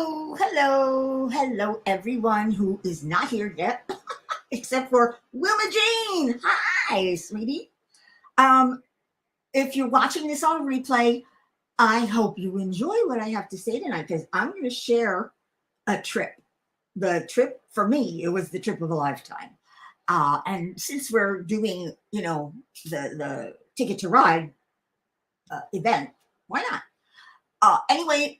Hello, everyone who is not here yet, except for Wilma Jean. Hi, sweetie. Um, if you're watching this on replay, I hope you enjoy what I have to say tonight because I'm going to share a trip. The trip for me, it was the trip of a lifetime. And since we're doing, the Ticket to Ride event, why not? Anyway,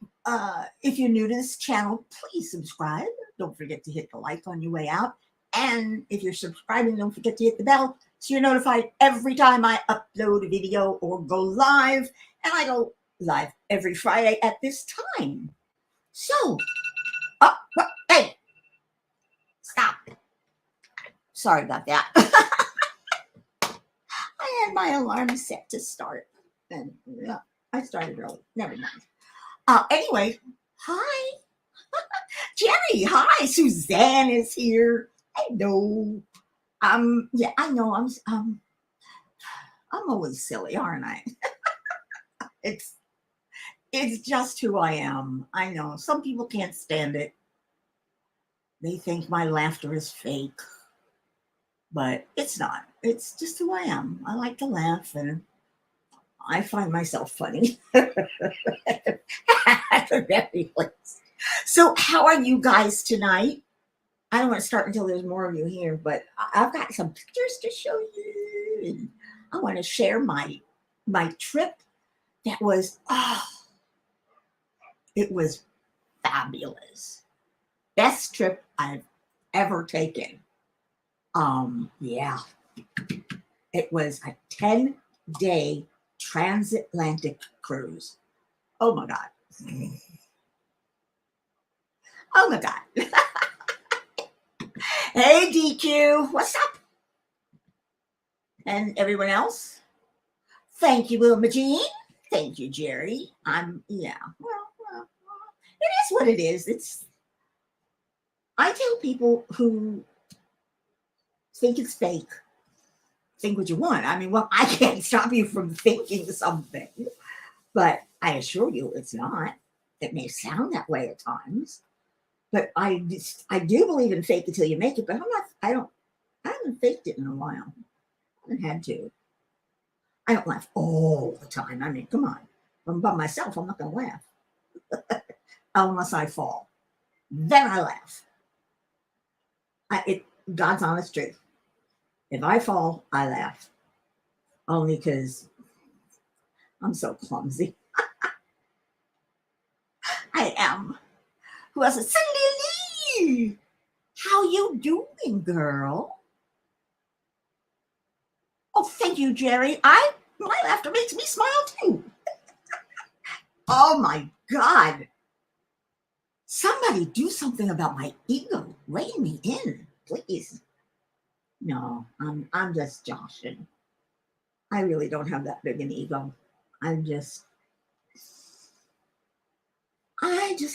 if you're new to this channel, please subscribe. Don't forget to hit the like on your way out. And if you're subscribing, don't forget to hit the bell so you're notified every time I upload a video or go live. And I go live every Friday at this time. So, hey, stop. Sorry about that. I had my alarm set to start. And I started early. Never mind. Anyway, hi. Jerry, hi. Suzanne is here. Hello. Yeah, I know I'm always silly, aren't I? It's just who I am. I know. Some people can't stand it. They think my laughter is fake. But it's not. It's just who I am. I like to laugh and I find myself funny. At the very least. So, how are you guys tonight? I don't want to start until there's more of you here, but I've got some pictures to show you. And I want to share my trip. That was it was fabulous. Best trip I've ever taken. Yeah. It was a 10-day transatlantic cruise. Oh my God. Oh my God. Hey, DQ, what's up? And everyone else? Thank you, Wilma Jean. Thank you, Jerry. Well, it is what it is. I tell people who think it's fake, think what you want. I mean, well, I can't stop you from thinking something, but I assure you it's not. It may sound that way at times, but I do believe in fake it till you make it, but I haven't faked it in a while. I haven't had to. I don't laugh all the time. I mean, come on. If I'm by myself, I'm not going to laugh. Unless I fall. Then I laugh. God's honest truth. If I fall, I laugh. Only because I'm so clumsy. I am. Who else is Cindy Lee? How you doing, girl? Oh, thank you, Jerry. My laughter makes me smile too. Oh my God. Somebody do something about my ego. Rein me in, please. No, I'm just joshing. I really don't have that big an ego. I just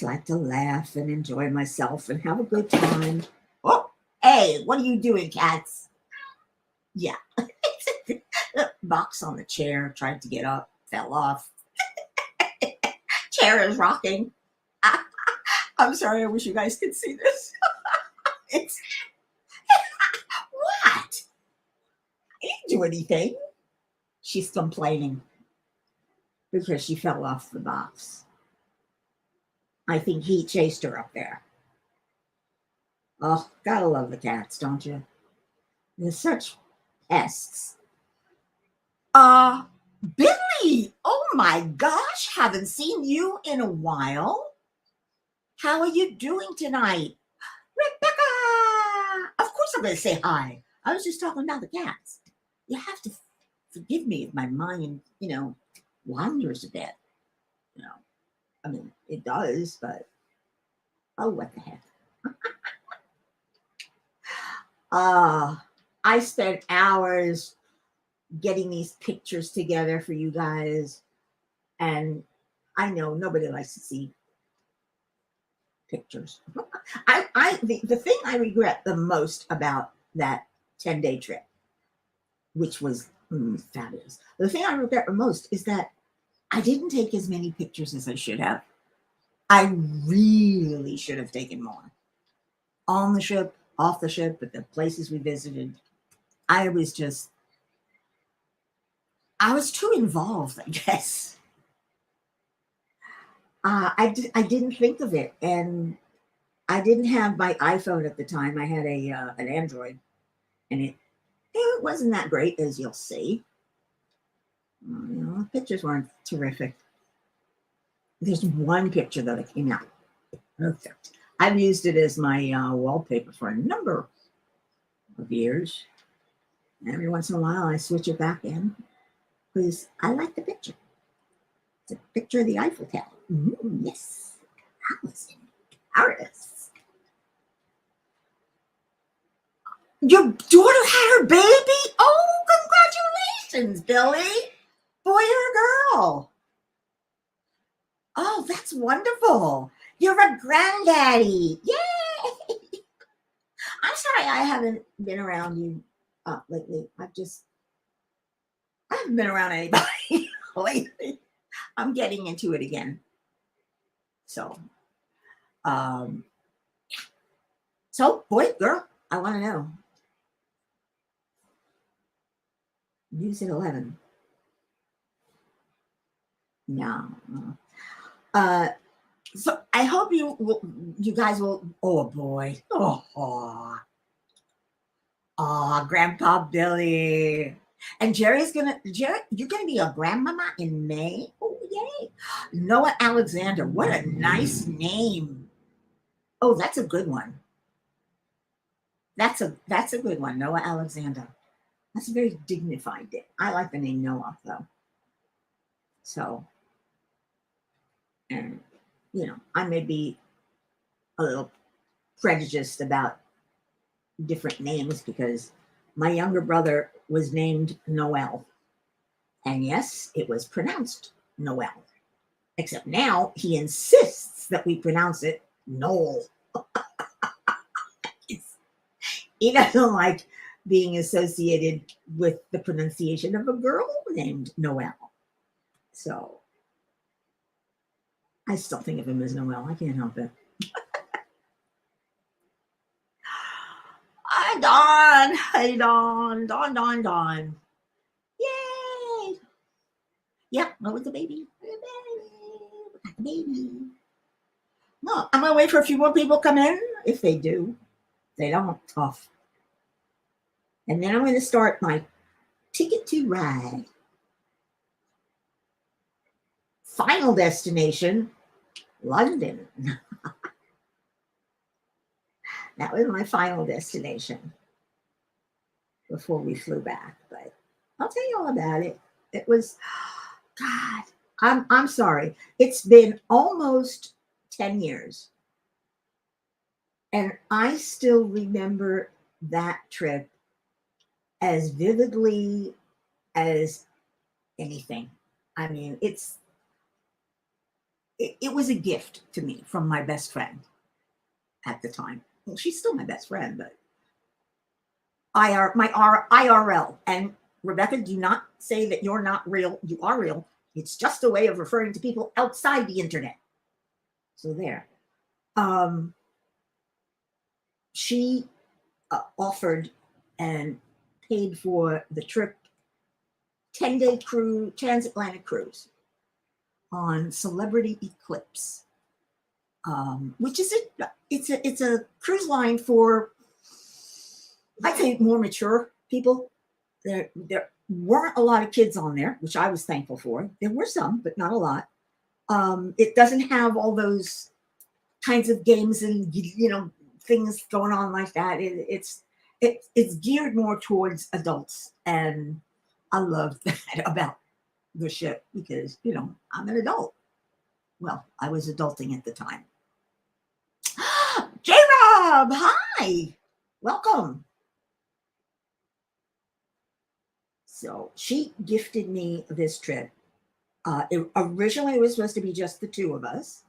like to laugh and enjoy myself and have a good time. Oh, hey, what are you doing, cats? Yeah. Box on the chair, tried to get up, fell off. Chair is rocking. I'm sorry, I wish you guys could see this. It's what? I didn't do anything. She's complaining because she fell off the box. I think he chased her up there. Oh, gotta love the cats, don't you? They're such pests. Billy, oh my gosh, haven't seen you in a while. How are you doing tonight? Rebecca! Of course I'm going to say hi. I was just talking about the cats. You have to forgive me if my mind, wanders a bit. I mean, it does, but oh, what the heck. I spent hours getting these pictures together for you guys. And I know nobody likes to see pictures. The thing I regret the most about that 10-day trip, which was fabulous. The thing I regret the most is that I didn't take as many pictures as I should have. I really should have taken more on the ship, off the ship, at the places we visited. I was just, I was too involved, I guess. I didn't think of it, and I didn't have my iPhone at the time. I had an Android, and it wasn't that great, as you'll see. The pictures weren't terrific. There's one picture that came out perfect. I've used it as my wallpaper for a number of years. Every once in a while, I switch it back in because I like the picture. It's a picture of the Eiffel Tower. Yes, that was in Paris. Your daughter had her baby? Oh, congratulations, Billy. Boy or girl? Oh, that's wonderful. You're a granddaddy. Yay! I'm sorry I haven't been around you lately. I haven't been around anybody lately. I'm getting into it again. So, um, boy, girl, I want to know. News at 11. No. Uh, so I hope you guys will. Oh boy. Grandpa Billy. And Jerry, you're gonna be a grandmama in May. Oh yay! Noah Alexander, what a nice name. Oh, that's a good one. That's a good one, Noah Alexander. That's a very dignified name. I like the name Noah though. So, and I may be a little prejudiced about different names because my younger brother was named Noel. And yes, it was pronounced Noel. Except now he insists that we pronounce it Noel. He doesn't like being associated with the pronunciation of a girl named Noel. So I still think of him as Noel. I can't help it. Hi, Dawn. Hey, Dawn. Dawn. Yay. Yep, what was the baby? The baby. No, I'm going to wait for a few more people to come in. If they do. If they don't, tough. And then I'm going to start my ticket to ride. Final destination, London. That was my final destination before we flew back. But I'll tell you all about it. It was, God, I'm sorry. It's been almost 10 years. And I still remember that trip as vividly as anything. I mean, it was a gift to me from my best friend at the time. Well, she's still my best friend, but IRL. And Rebecca, do not say that you're not real. You are real. It's just a way of referring to people outside the internet. So there. She offered and paid for the trip, 10-day cruise, transatlantic cruise on Celebrity Eclipse, which is it's a cruise line for, I'd say, more mature people. There weren't a lot of kids on there, which I was thankful for. There were some, but not a lot. It doesn't have all those kinds of games and things going on like that. It's geared more towards adults, and I love that about the ship because I'm an adult. Well, I was adulting at the time. J Rob, hi, welcome. So she gifted me this trip. Originally, it was supposed to be just the two of us,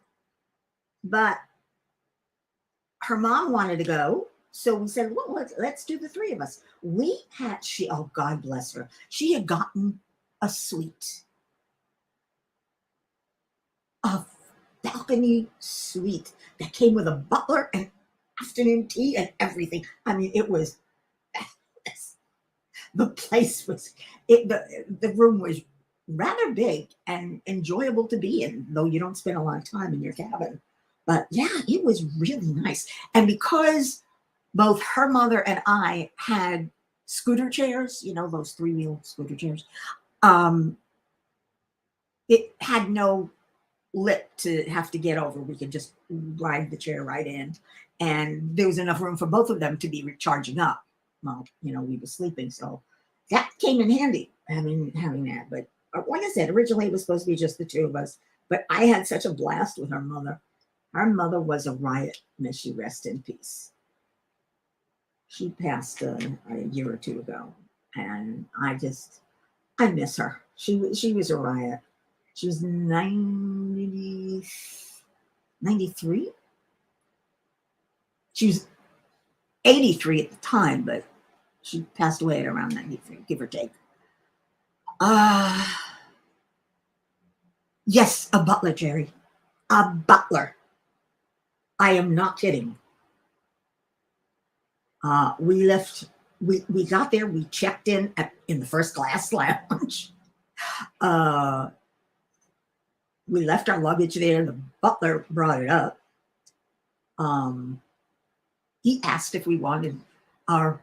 but her mom wanted to go. So we said, well, let's do the three of us. Oh, God bless her. She had gotten a suite, a balcony suite that came with a butler and afternoon tea and everything. I mean, it was the place was the room was rather big and enjoyable to be in, though you don't spend a lot of time in your cabin. But yeah, it was really nice. And because both her mother and I had scooter chairs, you know, those three-wheel scooter chairs, um, it had no lip to have to get over. We could just ride the chair right in. And there was enough room for both of them to be recharging up. Well, you know, we were sleeping. So that came in handy, having that. But like I said, originally it was supposed to be just the two of us. But I had such a blast with her mother. Her mother was a riot. May she rest in peace. She passed a year or two ago. And I miss her. She was a riot. She was 93. She was 83 at the time, but she passed away at around 93, give or take. Yes, a butler, Jerry. A butler. I am not kidding. We left, we got there, we checked in in the first class lounge. We left our luggage there. The butler brought it up. He asked if we wanted our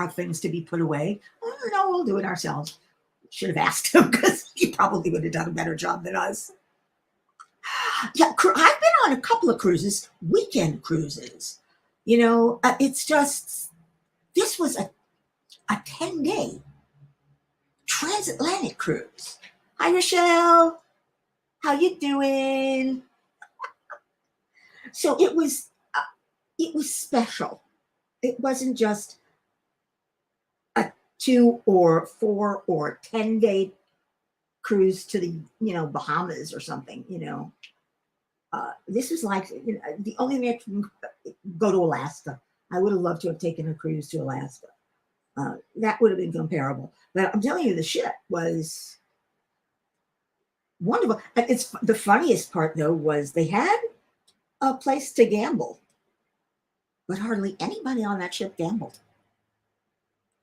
things to be put away. Oh, no, we'll do it ourselves. Should have asked him because he probably would have done a better job than us. Yeah, I've been on a couple of cruises, weekend cruises. You know, it's just, this was a 10-day transatlantic cruise. Hi, Rochelle. How you doing? So it was special. It wasn't just a 2 or 4 or 10-day cruise to the Bahamas or something. This was like the only thing I can go to Alaska. I would have loved to have taken a cruise to Alaska. That would have been comparable. But I'm telling you, the ship was wonderful. It's the funniest part though was they had a place to gamble, but hardly anybody on that ship gambled.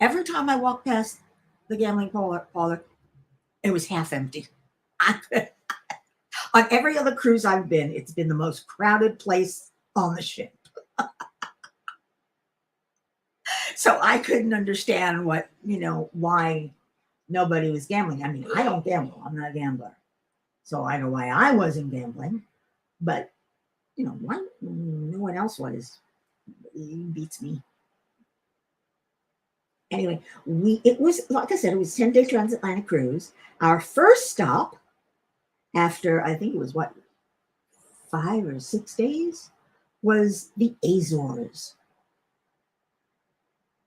Every time I walked past the gambling parlor, it was half empty. On every other cruise I've been, it's been the most crowded place on the ship. So I couldn't understand why nobody was gambling. I mean, I don't gamble. I'm not a gambler. So I know why I wasn't gambling. But, why no one else was. It beats me. Anyway, it was, like I said, it was 10-day transatlantic cruise. Our first stop after, I think it was 5 or 6 days, was the Azores.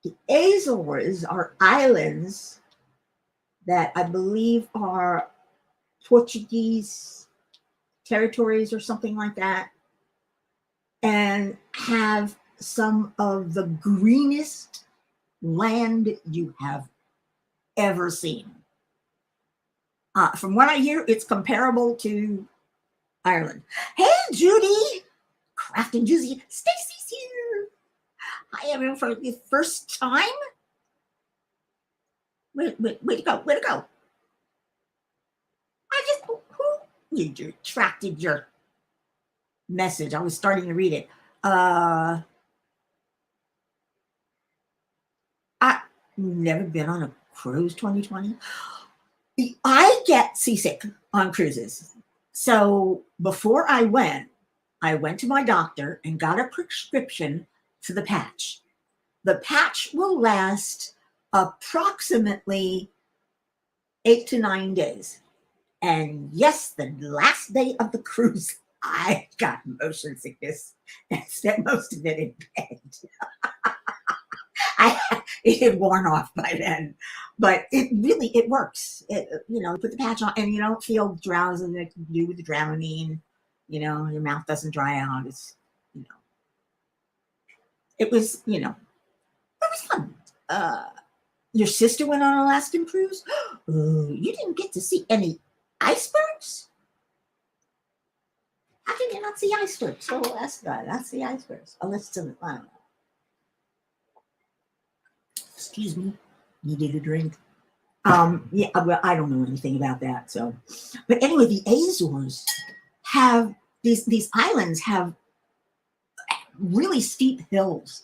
The Azores are islands that I believe are Portuguese territories or something like that, and have some of the greenest land you have ever seen. From what I hear, it's comparable to Ireland. Hey, Judy! Craft and Juicy. Stacy's here. Hi, everyone, for the first time. Way to go. Way to go. You retracted your message. I was starting to read it. I've never been on a cruise 2020. I get seasick on cruises. So before I went to my doctor and got a prescription for the patch. The patch will last approximately 8 to 9 days. And yes, the last day of the cruise, I got motion sickness and spent most of it in bed. It had worn off by then, but it works. Put the patch on and you don't feel drowsy like you do with the Dramamine. Your mouth doesn't dry out. It was fun. Your sister went on an Alaskan cruise. You didn't get to see any icebergs? How cannot see icebergs. So that's good. That's the icebergs. Unless it's in, I don't know. Excuse me. Needed a drink. Yeah, well, I don't know anything about that. So, but anyway, the Azores have these islands have really steep hills,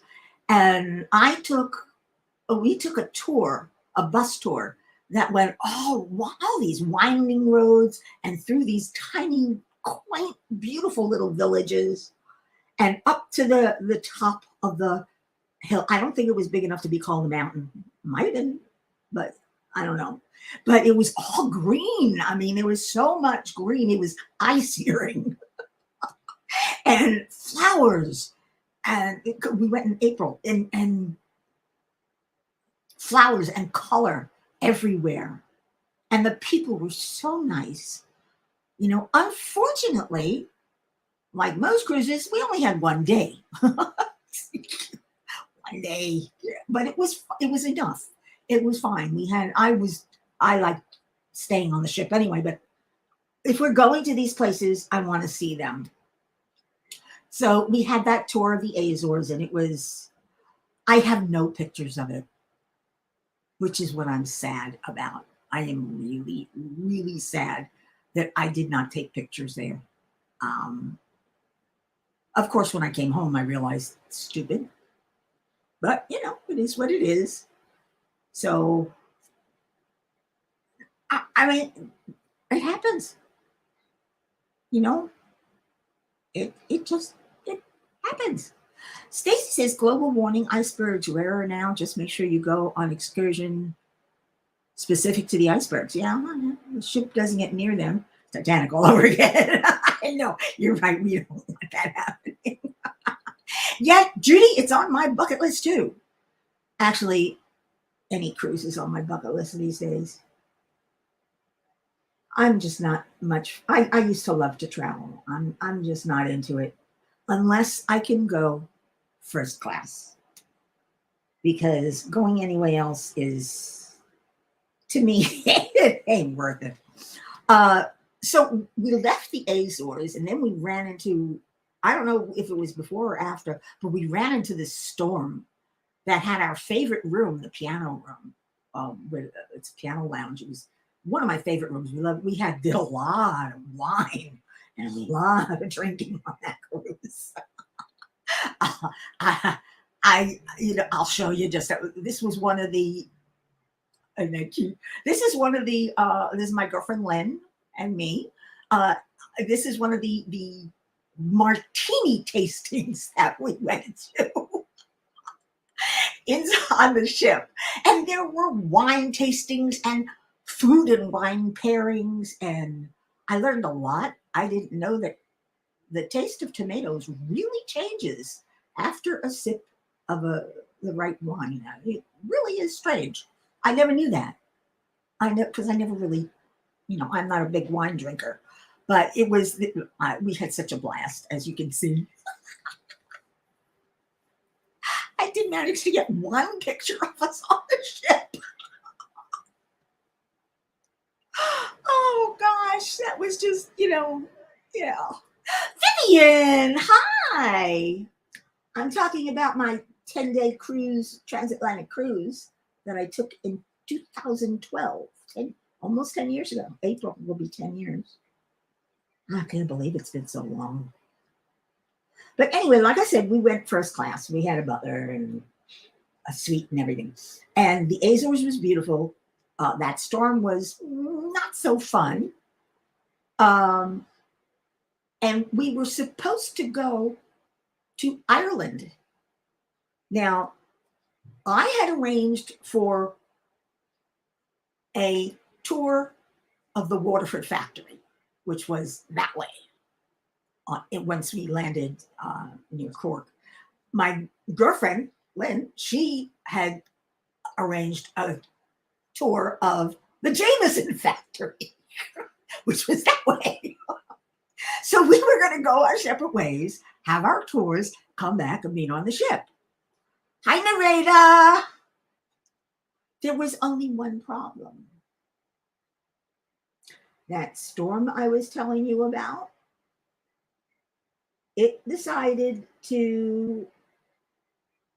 and we took a tour, a bus tour that went all these winding roads and through these tiny, quaint, beautiful little villages, and up to the top of the hill. I don't think it was big enough to be called a mountain. Might have been, but I don't know. But it was all green. I mean, there was so much green. It was eye-searing. And flowers. And we went in April, and flowers and color everywhere. And the people were so nice. Unfortunately, like most cruises, we only had one day. One day. But it was enough. It was fine. I like staying on the ship anyway, but if we're going to these places, I want to see them. So we had that tour of the Azores, and I have no pictures of it, which is what I'm sad about. I am really, really sad that I did not take pictures there. Of course, when I came home, I realized it's stupid, but it is what it is. So, I mean, it happens. It happens. Stacy says global warming, icebergs rarer now. Just make sure you go on excursion specific to the icebergs. Yeah, the ship doesn't get near them. Titanic all over again. I know, you're right. We don't want that happening. Yeah, Judy, it's on my bucket list too. Actually, any cruise is on my bucket list these days. I'm just not much. I used to love to travel. I'm just not into it unless I can go first class, because going anywhere else is, to me, it ain't worth it. So we left the Azores, and then we ran into, I don't know if it was before or after, but we ran into this storm that had our favorite room, the piano room. Where it's a piano lounge. It was one of my favorite rooms. We did a lot of wine and a lot of drinking on that cruise. I'll show you just that. This was one of the. This is one of the. This is my girlfriend Lynn and me. This is one of the martini tastings that we went to on the ship, and there were wine tastings and food and wine pairings, and I learned a lot. I didn't know that the taste of tomatoes really changes after a sip of the right wine. It really is strange. I never knew that. I know, because I never really, I'm not a big wine drinker, but we had such a blast, as you can see. I did manage to get one picture of us on the ship. Oh gosh, that was just, yeah. Vivian, hi. I'm talking about my 10-day cruise, transatlantic cruise that I took in 2012, almost 10 years ago. April will be 10 years. I can't believe it's been so long. But anyway, like I said, we went first class. We had a butler and a suite and everything. And the Azores was beautiful. That storm was not so fun. And we were supposed to go to Ireland. Now, I had arranged for a tour of the Waterford factory, which was that way. Once we landed near Cork, my girlfriend Lynn, she had arranged a tour of the Jameson factory, which was that way. So we were going to go our separate ways, have our tours, come back and meet on the ship. Hi, Nareda. There was only one problem. That storm I was telling you about, it decided to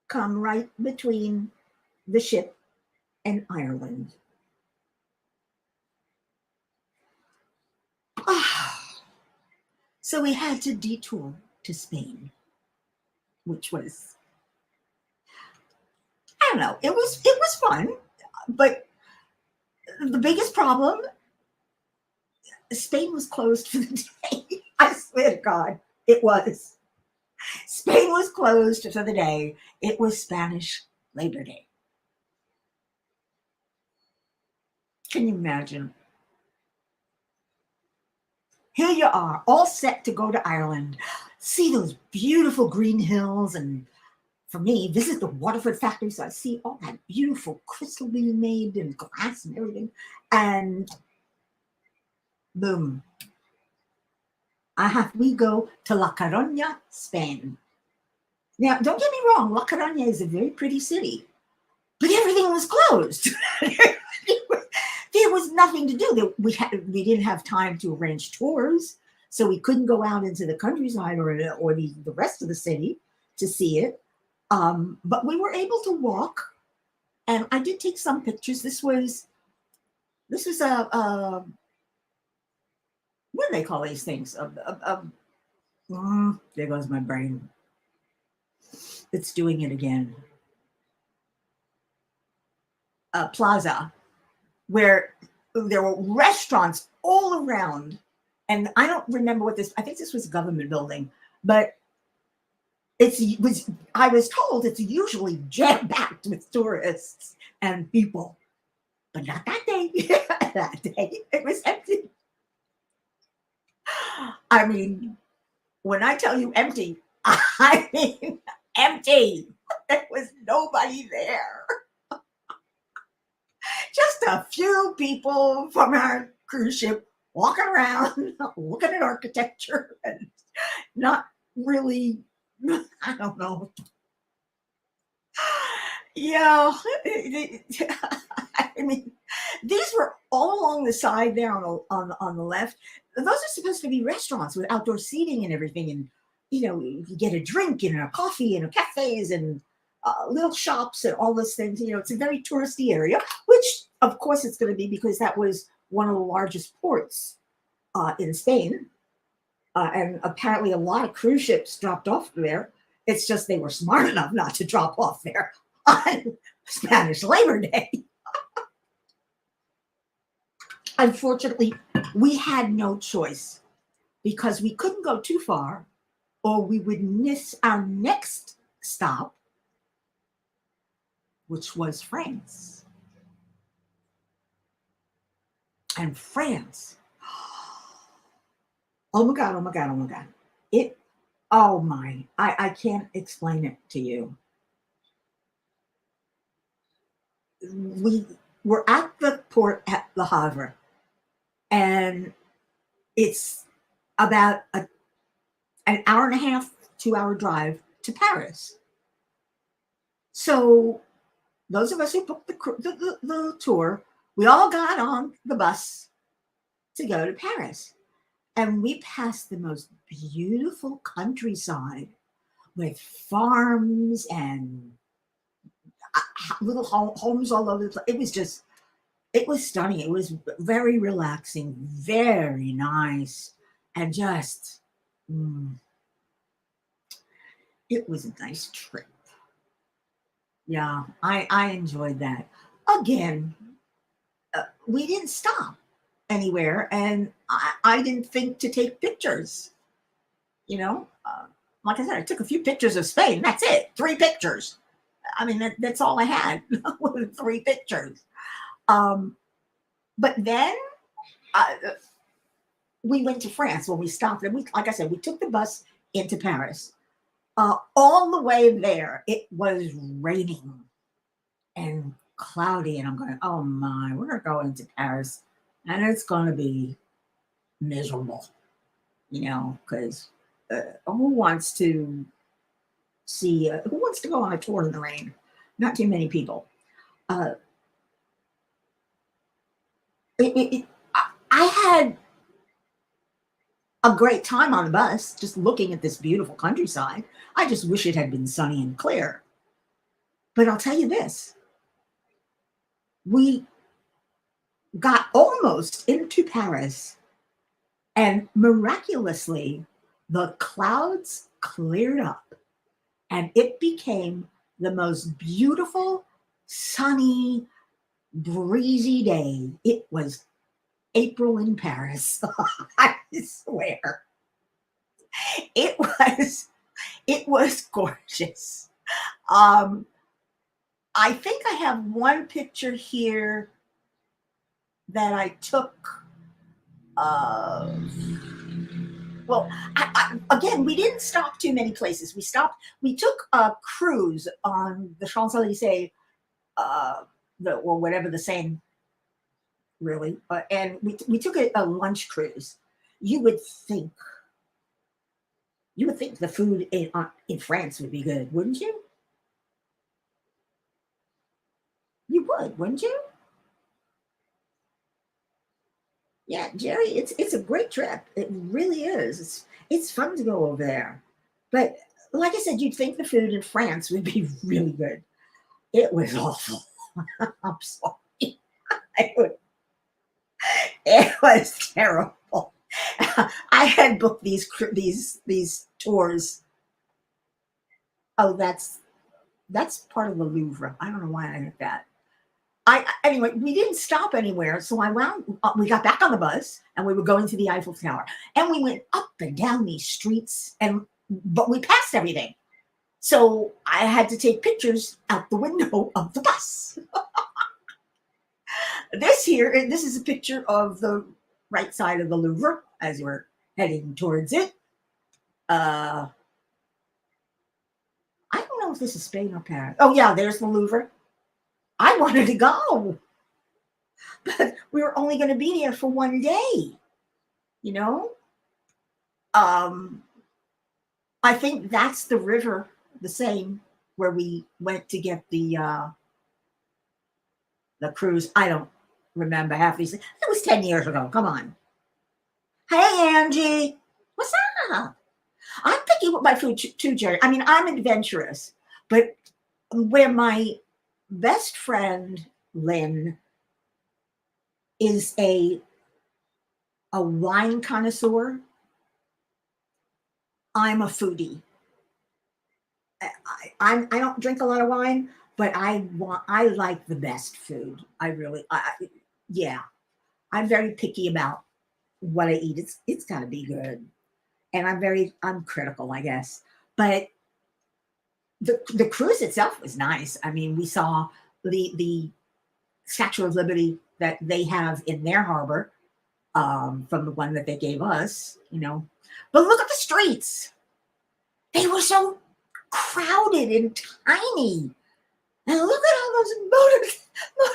come right between the ship and Ireland. So we had to detour to Spain, which was, I don't know, it was fun, but the biggest problem, Spain was closed for the day. I swear to God, it was. Spain was closed for the day. It was Spanish Labor Day. Can you imagine? Here you are, all set to go to Ireland, see those beautiful green hills, and for me, visit the Waterford factory so I see all that beautiful crystal being made and glass and everything. And boom, we go to La Coruña, Spain. Now, don't get me wrong, La Coruña is a very pretty city, but everything was closed. There was nothing to do. We didn't have time to arrange tours, so we couldn't go out into the countryside or the rest of the city to see it. But we were able to walk, and I did take some pictures. This was a what do they call these things? There goes my brain. It's doing it again. A plaza where there were restaurants all around. And I don't remember I think this was a government building, but I was told it's usually jam-packed with tourists and people, but not that day. That day, it was empty. I mean, when I tell you empty, I mean empty. There was nobody there. Just a few people from our cruise ship walking around, looking at architecture, and not really, I don't know. Yeah, I mean, these were all along the side there on the left. Those are supposed to be restaurants with outdoor seating and everything, and you get a drink and a coffee and cafes and little shops and all those things. It's a very touristy area, which of course it's going to be because that was one of the largest ports in Spain, and apparently a lot of cruise ships dropped off there. It's just they were smart enough not to drop off there on Spanish Labor Day. Unfortunately, we had no choice because we couldn't go too far or we would miss our next stop, which was France. And France, oh my God, oh my God, oh my God. I can't explain it to you. We were at the port at Le Havre, and it's about an hour and a half, 2-hour drive to Paris. So those of us who booked the tour, we all got on the bus to go to Paris. And we passed the most beautiful countryside with farms and little homes all over the place. It was stunning. It was very relaxing, very nice, and just, it was a nice trip. Yeah, I enjoyed that. Again, we didn't stop anywhere, and I didn't think to take pictures. Like I said, I took a few pictures of Spain. That's it, 3 pictures. I mean, that's all I had. 3 pictures. But then we went to France when we stopped, and like I said, we took the bus into Paris. All the way there, it was raining and cloudy, and I'm going, oh my, we're going to Paris, and it's going to be miserable, because who wants to who wants to go on a tour in the rain? Not too many people. Uh, I had a great time on the bus, just looking at this beautiful countryside. I just wish it had been sunny and clear. But I'll tell you this, we got almost into Paris, and miraculously, the clouds cleared up and it became the most beautiful, sunny, breezy day. It was April in Paris. I swear. It was it was gorgeous. Um I think I have one picture here that I took. Uh, well, again, we didn't stop too many places. We took a cruise on the Champs Elysees, uh, or whatever the same, really. And we took a lunch cruise. You would think, you would think the food in France would be good, wouldn't you? You would, wouldn't you? Yeah, Jerry, it's a great trip. It really is. It's fun to go over there. But like I said, you'd think the food in France would be really good. It was awful. I'm sorry. It was, it was terrible. I had booked these tours. Oh, that's part of the Louvre. I don't know why I did that. I Anyway, we didn't stop anywhere, so I wound. We got back on the bus, and we were going to the Eiffel Tower, and we went up and down these streets, and but we passed everything. So I had to take pictures out the window of the bus. This is a picture of the right side of the Louvre as we're heading towards it. Uh, I don't know if this is Spain or Paris. Oh yeah, there's the Louvre. I wanted to go, but we were only going to be there for one day. You know, um, I think that's the river, the same where we went to get the cruise. I don't remember half these things. It was 10 years ago. Come on. Hey Angie, what's up? I'm picky with my food too, Jerry. I mean, I'm adventurous, but where my best friend Lynn is a wine connoisseur, I'm a foodie. I don't drink a lot of wine, but I like the best food. I really yeah. I'm very picky about what I eat. It's got to be good, and I'm critical, I guess. But the cruise itself was nice. I mean, we saw the Statue of Liberty that they have in their harbor, from the one that they gave us. But look at the streets. They were so crowded and tiny. And look at all those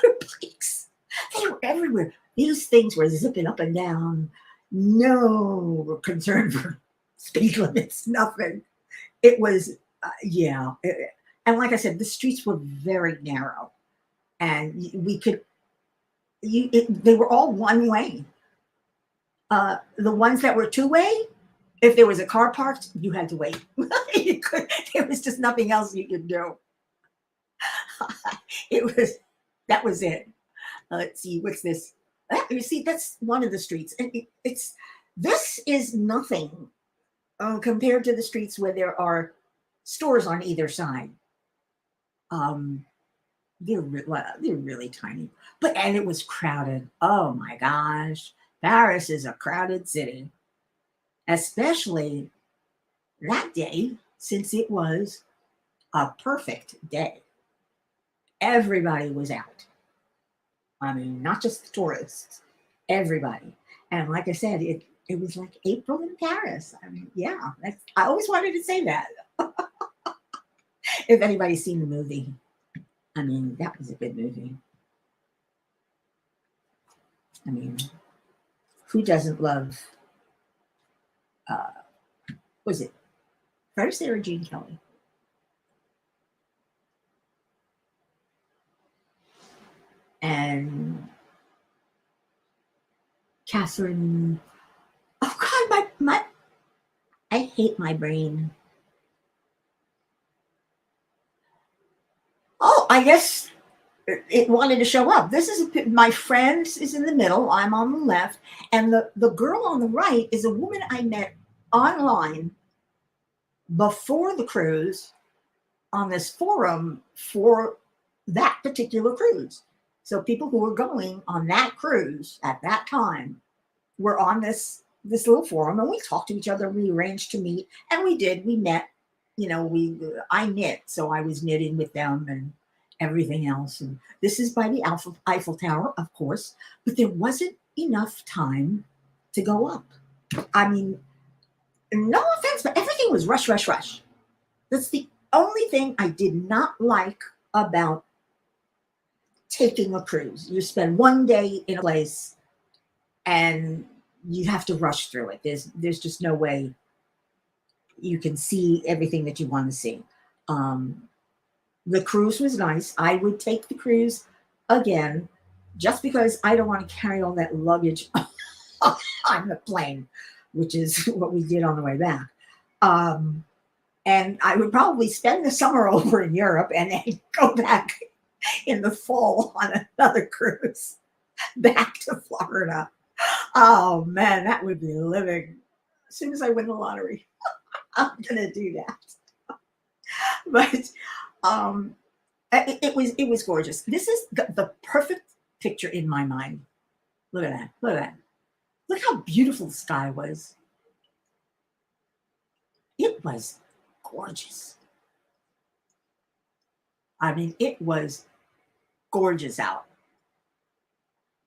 motorbikes. They were everywhere. These things were zipping up and down. No concern for speed limits, nothing. It was, yeah. And like I said, the streets were very narrow. And we could, they were all one way. The ones that were two way, if there was a car parked, you had to wait. There was just nothing else you could do. It was That was it. Let's see, what's this? You see, that's one of the streets, and it's this is nothing compared to the streets where there are stores on either side. Um, they're really tiny, and it was crowded. Oh my gosh, Paris is a crowded city, especially that day since it was a perfect day. Everybody was out. I mean, not just the tourists, everybody. And like I said, it was like April in Paris. I mean, yeah, I always wanted to say that. If anybody's seen the movie, I mean, that was a good movie. I mean, who doesn't love? Uh, was it Fred Astaire or Gene Kelly? And Catherine. Oh God, I hate my brain. Oh, I guess it wanted to show up. This is my friend is in the middle. I'm on the left, and the girl on the right is a woman I met online before the cruise on this forum for that particular cruise. So people who were going on that cruise at that time were on this little forum, and we talked to each other. We arranged to meet, and we did. We met. I knit, so I was knitting with them and everything else. And this is by the Eiffel Tower, of course, but there wasn't enough time to go up. I mean, no offense, but everything was rush, rush, rush. That's the only thing I did not like about taking a cruise. You spend one day in a place and you have to rush through it. There's just no way you can see everything that you want to see. Um, the cruise was nice. I would take the cruise again, just because I don't want to carry all that luggage on the plane, which is what we did on the way back. Um, and I would probably spend the summer over in Europe and then go back in the fall on another cruise back to Florida. Oh man, that would be living. As soon as I win the lottery, I'm gonna do that. But um, it was gorgeous. This is the perfect picture in my mind. Look at that. Look at that. Look how beautiful the sky was. It was gorgeous. I mean, it was gorgeous out.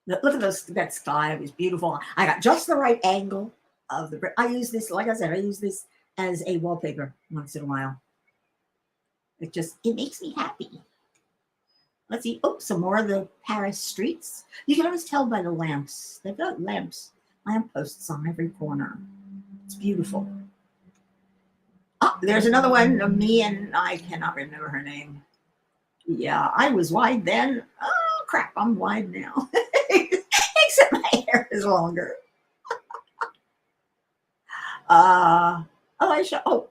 Look at that sky. It was beautiful. I got just the right angle of the. I use this, like I said, I use this as a wallpaper once in a while. It makes me happy. Let's see. Oh, some more of the Paris streets. You can always tell by the lamps. They've got lamp posts on every corner. It's beautiful. Oh, there's another one of me, and I cannot remember her name. Yeah, I was wide then. Oh crap, I'm wide now. Except my hair is longer. Oh,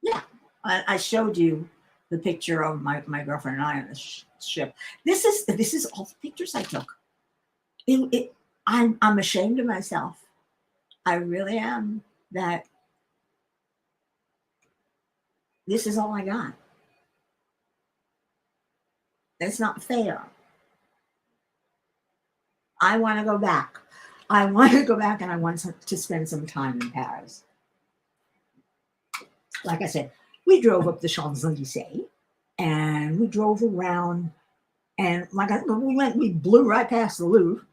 yeah, I showed you the picture of my girlfriend and I on the ship. This is all the pictures I took. I'm ashamed of myself. I really am. That this is all I got. It's not fair. I want to go back. I want to go back, and I want to spend some time in Paris. Like I said, we drove up the Champs-Elysees, and we drove around, and we blew right past the Louvre.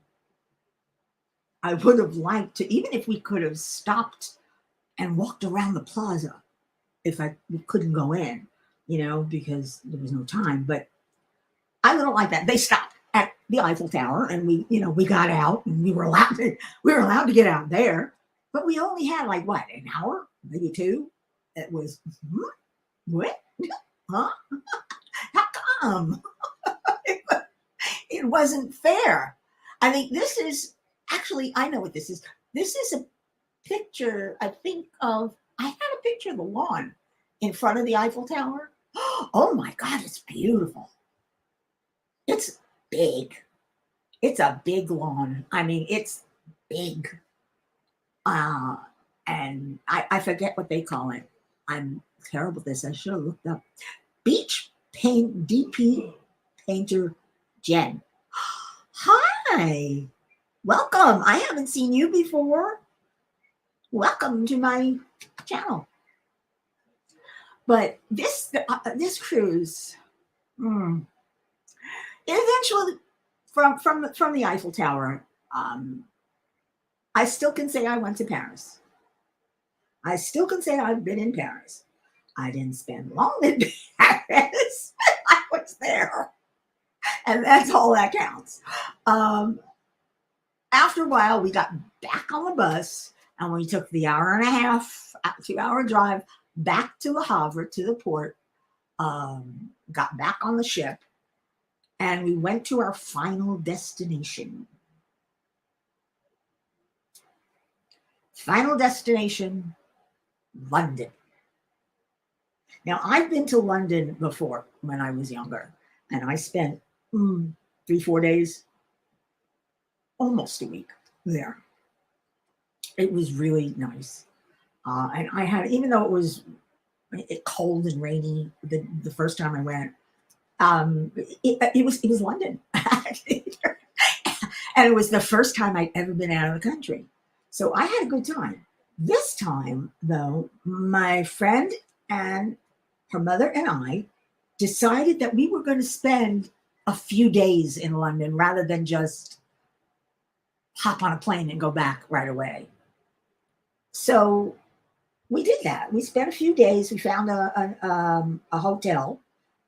I would have liked to, even if we could have stopped and walked around the plaza, if we couldn't go in, because there was no time. But I don't like that. They stopped at the Eiffel Tower, and we got out, and we were allowed to get out there, but we only had like what, an hour, maybe two. It was what? Huh? How come? It wasn't fair. I think this is actually, I know what this is. This is a picture, I think, I had a picture of the lawn in front of the Eiffel Tower. Oh my God, it's beautiful. It's big. It's a big lawn. I mean, it's big. Uh, and I forget what they call it. I'm terrible at this. I should have looked up. Beach paint DP painter Jen. Hi. Welcome. I haven't seen you before. Welcome to my channel. But this cruise, eventually from the Eiffel Tower, I still can say I went to Paris. I still can say I've been in Paris. I didn't spend long in Paris. I was there, and that's all that counts. After a while, we got back on the bus, and we took the hour and a half, 2-hour drive back to Le Havre, to the port. Got back on the ship, and we went to our final destination. Final destination, London. Now, I've been to London before when I was younger, and I spent 3, 4 days, almost a week there. It was really nice. And I had, even though it was cold and rainy the first time I went, it was London, and it was the first time I'd ever been out of the country, so I had a good time. This time, though, my friend and her mother and I decided that we were going to spend a few days in London rather than just hop on a plane and go back right away. So we did that. We spent a few days. We found a hotel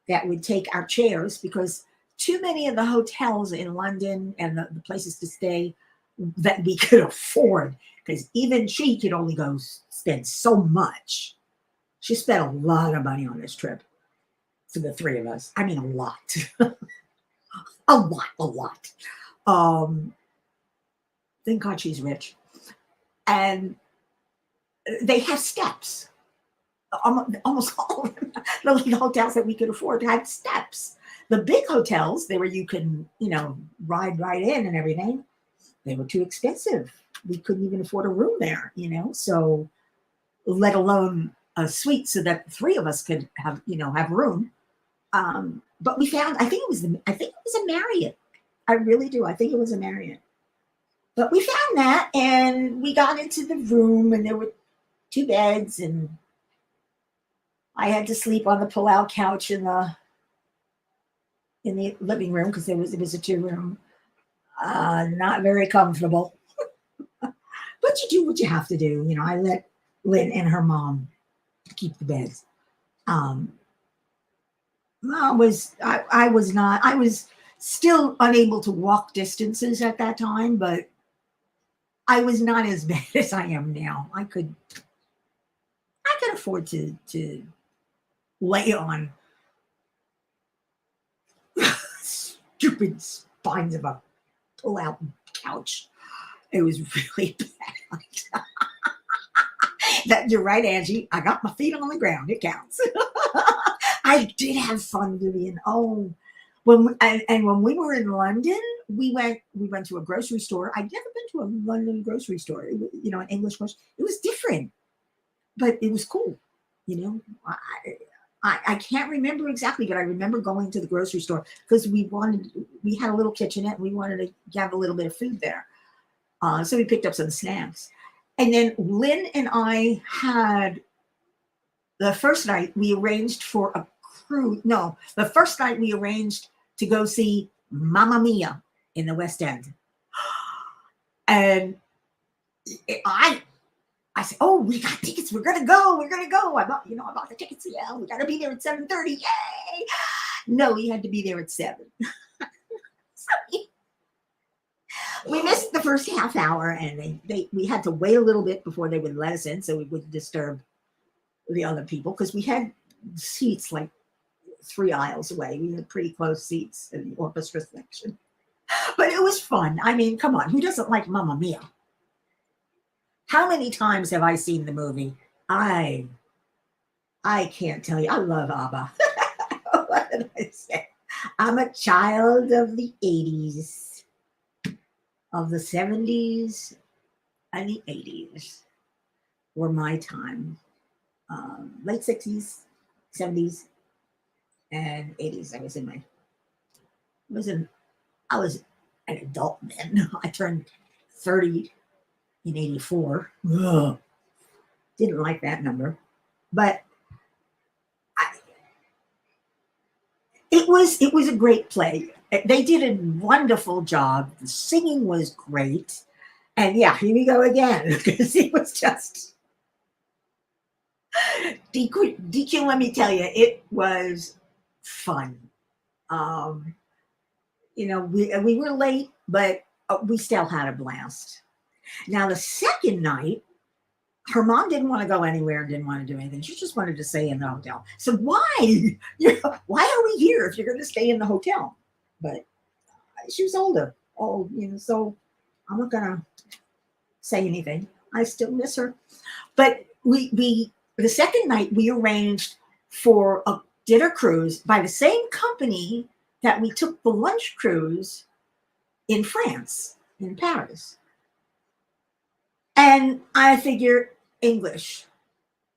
that would take our chairs because too many of the hotels in London and the places to stay that we could afford, because even she could only go spend so much. She spent a lot of money on this trip for the three of us. I mean, a lot, a lot. Um, thank God she's rich. And they have steps. Almost all of them, the hotels that we could afford had steps. The big hotels, they were, you can, ride right in and everything, they were too expensive. We couldn't even afford a room there, so let alone a suite so that the three of us could have room. But we found, I think it was a Marriott. I really do. I think it was a Marriott. But we found that, and we got into the room, and there were 2 beds, and I had to sleep on the pull-out couch in the living room because it was a 2-room. Not very comfortable, but you do what you have to do. I let Lynn and her mom keep the beds. I was still unable to walk distances at that time, but I was not as bad as I am now. I could afford to lay on stupid spines of a pull-out couch. It was really bad. That, you're right, Angie. I got my feet on the ground. It counts. I did have fun, Vivian. Oh, when we were in London, we went to a grocery store. I'd never been to a London grocery store. An English grocery. It was different, but it was cool. I can't remember exactly, but I remember going to the grocery store because we had a little kitchenette and we wanted to have a little bit of food there. So we picked up some snacks. And then Lynn and I had, the first night we arranged for a cruise. No, the first night we arranged to go see Mamma Mia in the West End. And I said, "Oh, we got tickets. We're gonna go. I bought the tickets. Yeah, we gotta be there at 7:30. Yay!" No, we had to be there at 7. So we missed the first half hour, and we had to wait a little bit before they would let us in, so we wouldn't disturb the other people, because we had seats like 3 aisles away. We had pretty close seats in the orchestra section, but it was fun. I mean, come on, who doesn't like Mamma Mia? How many times have I seen the movie? I can't tell you. I love ABBA. What did I say? I'm a child of the 80s, of the 70s, and the 80s were my time. Late 60s, 70s, and 80s. I was an adult then. I turned 30 in 84. Ugh. Didn't like that number, but it was a great play. They did a wonderful job. The singing was great, and yeah, here we go again, because it was just DQ. Let me tell you, it was fun. We were late, but we still had a blast. Now, the second night, her mom didn't want to go anywhere, didn't want to do anything. She just wanted to stay in the hotel. So why? Why are we here if you're going to stay in the hotel? But she was older. So I'm not going to say anything. I still miss her. But we the second night we arranged for a dinner cruise by the same company that we took the lunch cruise in France, in Paris. And I figure English.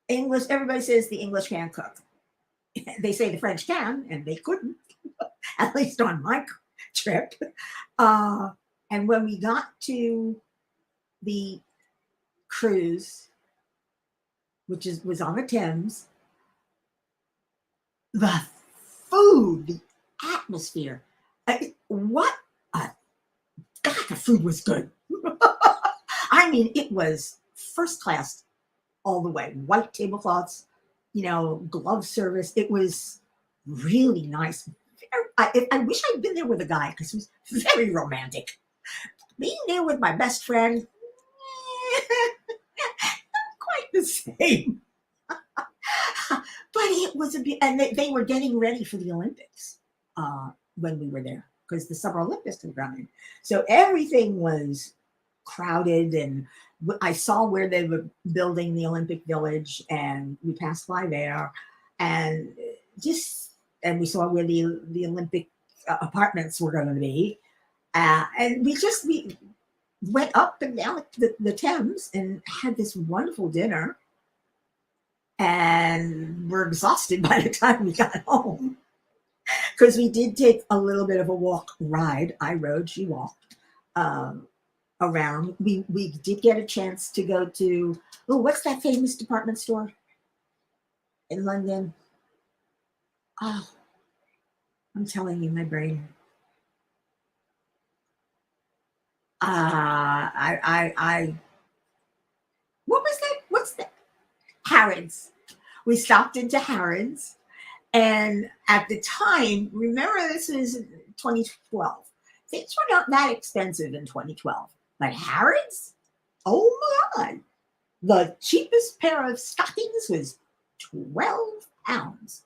English, everybody says the English can't cook. They say the French can, and they couldn't, at least on my trip. Uh, and when we got to the cruise, which was on the Thames, the food, the atmosphere, what a God, the food was good. I mean, it was first class all the way. White tablecloths, glove service. It was really nice. I wish I'd been there with a guy because it was very romantic. Being there with my best friend, not quite the same. But it was and they were getting ready for the Olympics when we were there because the Summer Olympics were coming. So everything was crowded, and I saw where they were building the Olympic Village, and we passed by there, and we saw where the Olympic apartments were going to be, and we went up and down the Thames and had this wonderful dinner, and we're exhausted by the time we got home because we did take a little bit of a ride. I rode, she walked. Around. We did get a chance to go to what's that famous department store in London? Oh, I'm telling you, my brain. I what was that? What's that? Harrods. We stopped into Harrods, and at the time, remember this is 2012. Things were not that expensive in 2012. But Harrods? Oh my God. The cheapest pair of stockings was £12.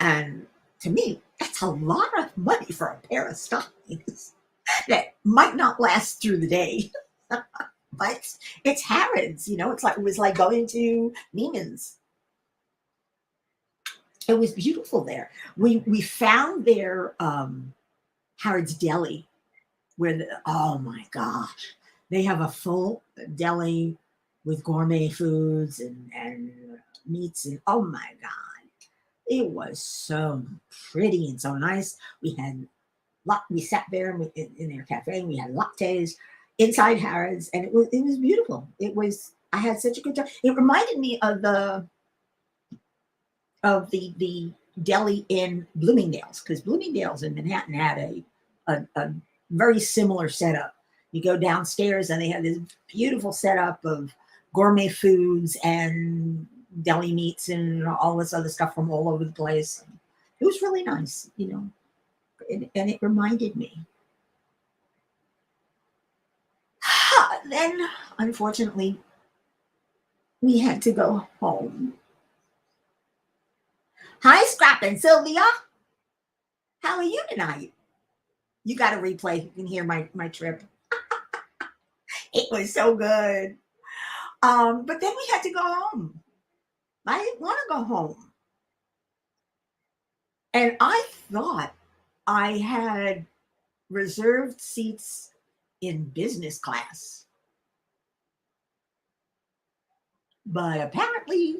And to me, that's a lot of money for a pair of stockings that might not last through the day. But it's Harrods, it was like going to Neiman's. It was beautiful there. We found their Harrods Deli, where oh my gosh, they have a full deli with gourmet foods and meats, and oh my God, it was so pretty and so nice. We sat there in their cafe, and we had lattes inside Harrods, and it was beautiful. I had such a good time. It reminded me of the deli in Bloomingdale's, because Bloomingdale's in Manhattan had a very similar setup. You go downstairs and they have this beautiful setup of gourmet foods and deli meats and all this other stuff from all over the place. It was really nice, and it reminded me. Then, unfortunately, we had to go home. Hi, Scrap and Sylvia. How are you tonight? You got to replay. You can hear my trip. It was so good. But then we had to go home. I didn't want to go home. And I thought I had reserved seats in business class. But apparently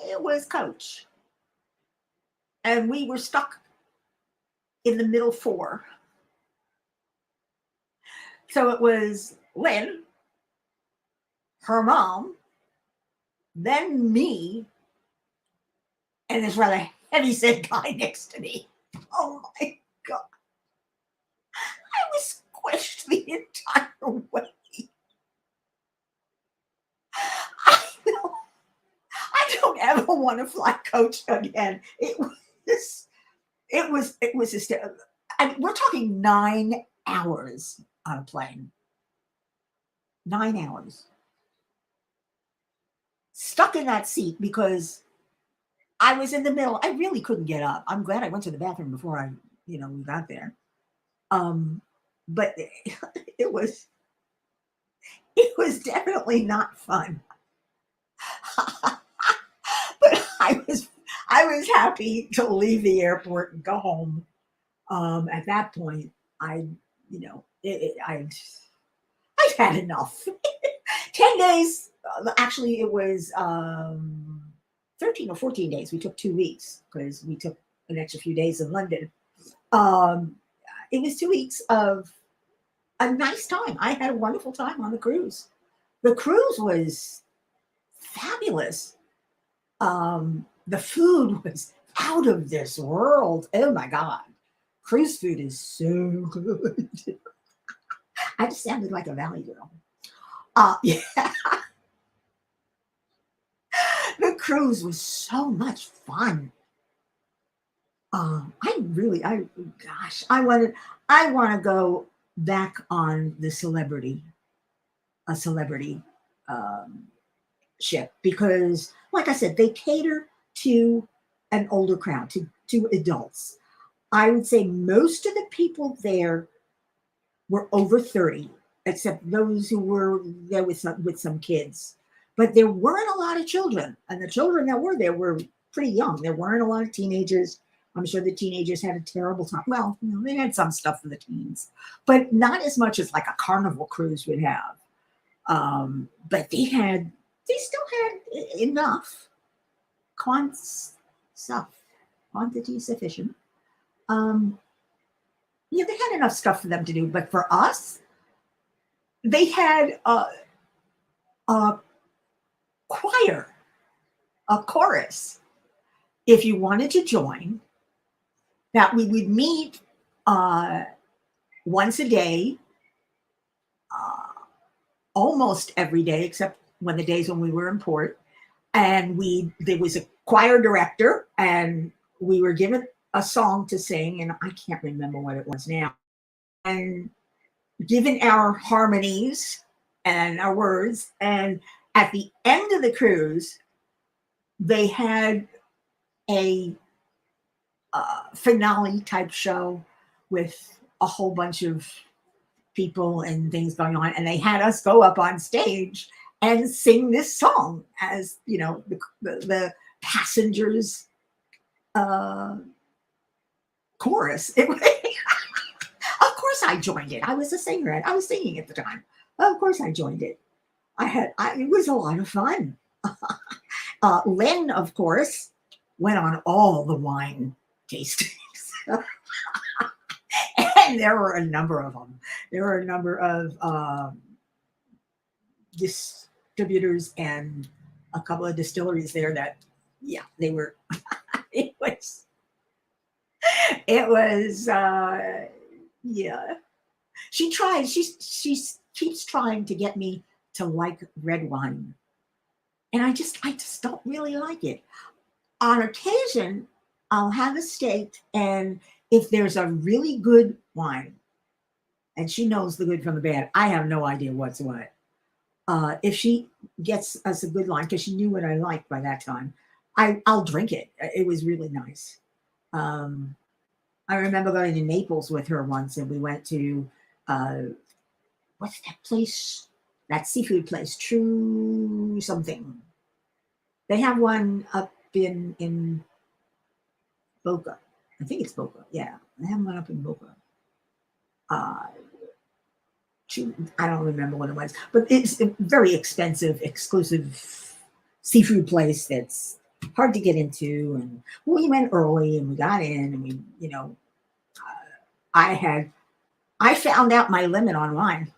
it was coach. And we were stuck in the middle four. So it was Lynn, her mom, then me, and this rather heavy-set guy next to me. Oh my God. I was squished the entire way. I don't ever want to fly coach again. It was hysterical. I mean, we're talking 9 hours on a plane. 9 hours. Stuck in that seat because I was in the middle. I really couldn't get up. I'm glad I went to the bathroom before we got there. But it was It was definitely not fun. But I was happy to leave the airport and go home. At that point, I, I'd had enough. 10 days. Actually, it was 13 or 14 days. We took 2 weeks because we took an extra few days in London. Um, it was 2 weeks of a nice time. I had a wonderful time on the cruise. The cruise was fabulous. The food was out of this world. Oh my God. Cruise food is so good. I just sounded like a valley girl. Yeah, the cruise was so much fun. Gosh, I want to go back on a celebrity um, ship because, like I said, they cater to an older crowd, to adults. I would say most of the people there were over 30, except those who were there with some kids. But there weren't a lot of children, and the children that were there were pretty young. There weren't a lot of teenagers. I'm sure the teenagers had a terrible time. Well, they had some stuff for the teens, but not as much as like a carnival cruise would have. But they still had enough stuff, quantity sufficient. Um, yeah, they had enough stuff for them to do, but for us, they had a choir, a chorus. If you wanted to join, that we would meet uh, once a day, uh, almost every day, except when the days when we were in port. And there was a choir director, and we were given a song to sing, and I can't remember what it was now. And given our harmonies and our words, and at the end of the cruise, they had a finale type show with a whole bunch of people and things going on, and they had us go up on stage and sing this song as the passengers uh, chorus. Of course, I joined it. I was a singer, and I was singing at the time. Of course, I joined it. It was a lot of fun. Len, of course, went on all the wine tastings. And there were a number of them. There were a number of distributors and a couple of distilleries there that, yeah, they were. It was. It was. Yeah. She tried. She keeps trying to get me to like red wine, and I just don't really like it. On occasion, I'll have a steak, and if there's a really good wine, and she knows the good from the bad, I have no idea what's what. If she gets us a good line, because she knew what I liked by that time, I'll drink it. It was really nice. Um, I remember going to Naples with her once, and we went to uh, what's that place? That seafood place, True something. They have one up in Boca. I think it's Boca. Yeah, they have one up in Boca. Uh, I don't remember what it was, but it's a very expensive, exclusive seafood place that's hard to get into. And we went early, and we got in, and I had, I found out my limit on wine.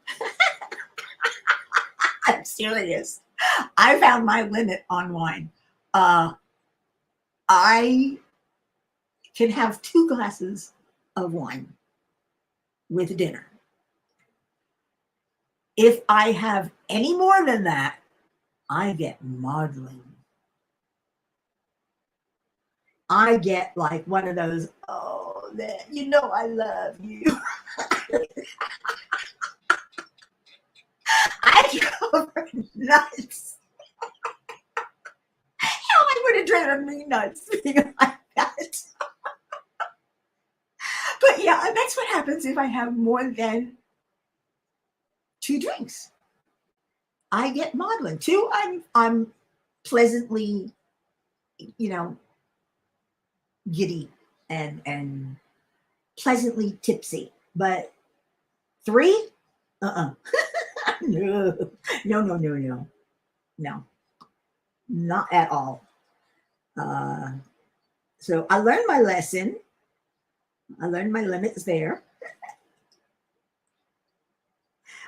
I'm serious. I found my limit on wine. Uh, I can have 2 glasses of wine with dinner. If I have any more than that, I get maudlin. I get like one of those, oh, I love you. I go for nuts. Hell, I would have driven me nuts being like that. But yeah, that's what happens if I have more than 2 drinks. I get maudlin. 2, I'm pleasantly, you know, giddy and pleasantly tipsy. But 3, uh-uh. No, no, no, no, no, no, not at all. Uh, so I learned my lesson. I learned my limits there,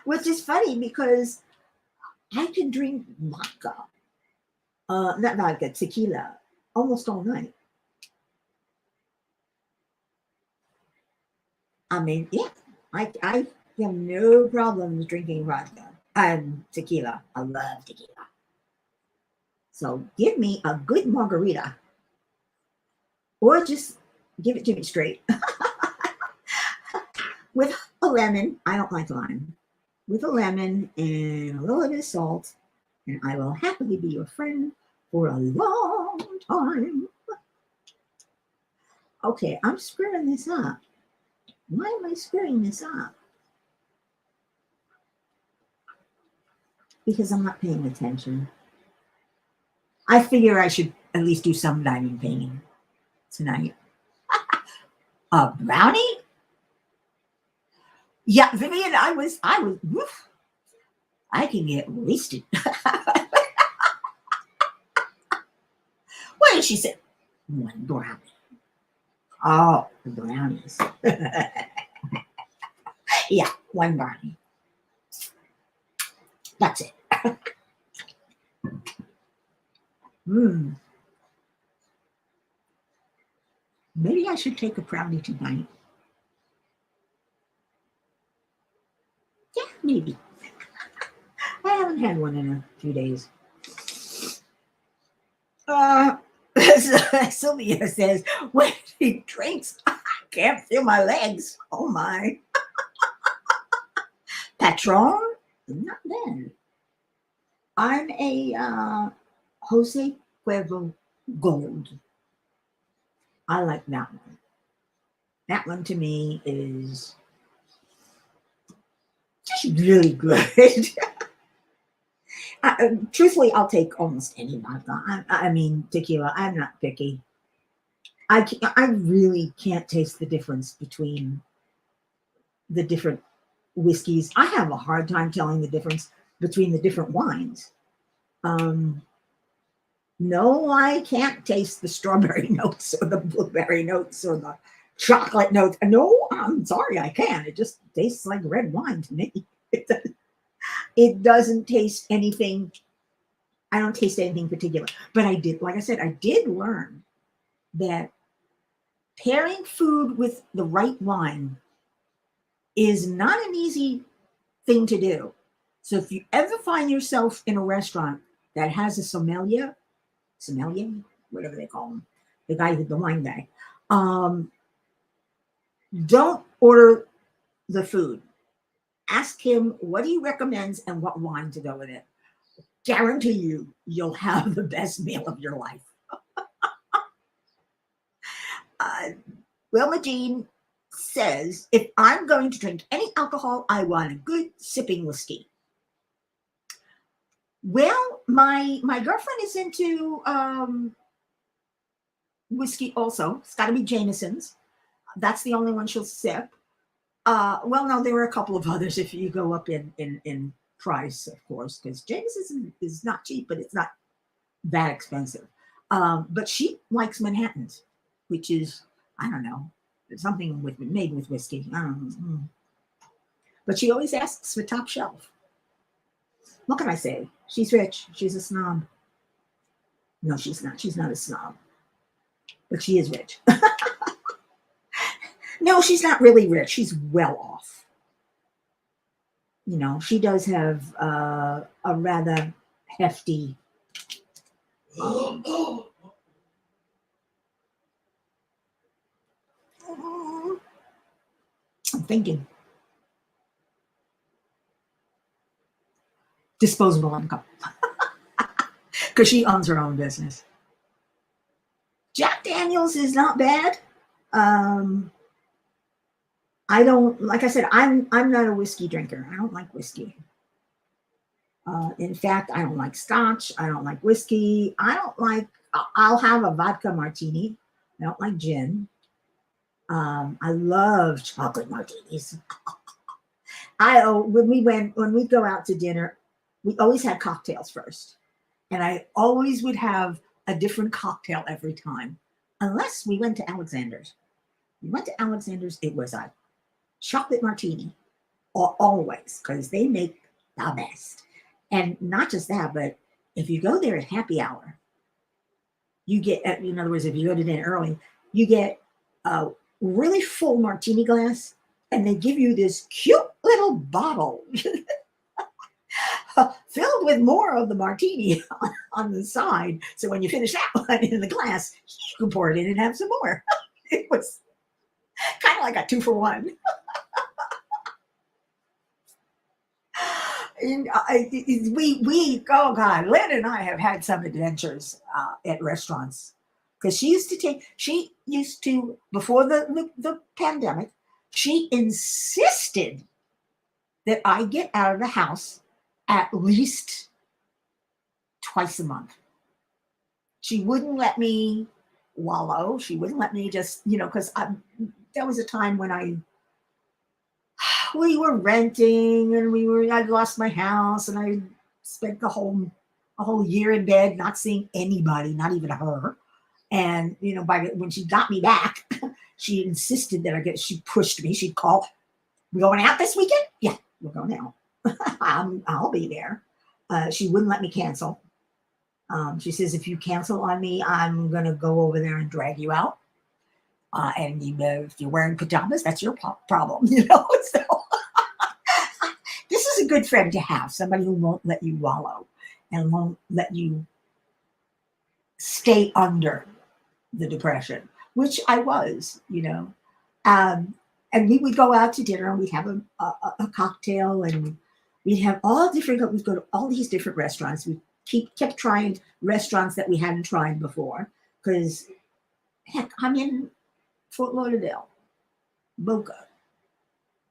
which is funny because I can drink vodka, not vodka, tequila, almost all night. I mean, yeah, I have no problems drinking vodka and tequila. I love tequila. So give me a good margarita, or just give it to me straight with a lemon. I don't like lime. With a lemon and a little bit of salt, and I will happily be your friend for a long time. Okay, I'm screwing this up. Why am I screwing this up? Because I'm not paying attention. I figure I should at least do some diamond painting tonight. A brownie? Yeah, Vivian, woof, I can get wasted. What did she say? 1 brownie. Oh, the brownies. Yeah, 1 brownie. That's it. Maybe I should take a brownie tonight. Yeah, maybe. I haven't had one in a few days. Sylvia says, when he drinks, I can't feel my legs. Oh my. Patron? Not bad. I'm a Jose Cuervo Gold. I like that one. That one to me is just really good. Truthfully, I'll take almost any vodka. I mean, tequila. I'm not picky. I really can't taste the difference between the different whiskeys. I have a hard time telling the difference between the different wines. No, I can't taste the strawberry notes or the blueberry notes or the chocolate notes. No, I'm sorry, I can't. It just tastes like red wine to me. It doesn't taste anything. I don't taste anything particular. But I did, like I said, I did learn that pairing food with the right wine is not an easy thing to do. So if you ever find yourself in a restaurant that has a sommelier, whatever they call him, the guy, the wine guy, don't order the food. Ask him what he recommends and what wine to go with it. Guarantee you'll have the best meal of your life. Wilma Jean says, if I'm going to drink any alcohol, I want a good sipping whiskey. Well, my girlfriend is into whiskey also. It's got to be Jameson's. That's the only one she'll sip. Well, no, there were a couple of others if you go up in price, of course, because Jameson's is not cheap, but it's not that expensive. But she likes Manhattans, which is, I don't know, something made with whiskey. I don't know. But she always asks for top shelf. What can I say? She's rich. She's a snob. No, she's not. She's not a snob. But she is rich. No, she's not really rich. She's well off. You know, she does have a rather hefty. I'm thinking. Disposable income. Because she owns her own business. Jack Daniels is not bad. I don't, like I said, I'm not a whiskey drinker. I don't like whiskey. In fact, I don't like scotch. I don't like whiskey. I don't like, I'll have a vodka martini. I don't like gin. I love chocolate martinis. When we go out to dinner, we always had cocktails first. And I always would have a different cocktail every time, unless we went to Alexander's. We went to Alexander's, it was a chocolate martini, always, because they make the best. And not just that, but if you go there at happy hour, you get, in other words, if you go to dinner early, you get a really full martini glass, and they give you this cute little bottle filled with more of the martini on the side. So when you finish that one in the glass, you can pour it in and have some more. It was kind of like a 2-for-1. And oh God, Lynn and I have had some adventures at restaurants, because she used to before the pandemic, she insisted that I get out of the house at least twice a month. She wouldn't let me wallow. She wouldn't let me just, because there was a time when we were renting, and I'd lost my house, and I spent a whole year in bed not seeing anybody, not even her. And when she got me back, she insisted that she pushed me. She'd call, "We going out this weekend?" "Yeah, we're going out." I'll be there. She wouldn't let me cancel. She says, "If you cancel on me, I'm gonna go over there and drag you out. And if you're wearing pajamas, that's your problem." So this is a good friend to have, somebody who won't let you wallow and won't let you stay under the depression, which I was. And we would go out to dinner, and we'd have a cocktail, and we'd have we'd go to all these different restaurants. We kept trying restaurants that we hadn't tried before, because heck, I'm in Fort Lauderdale, Boca.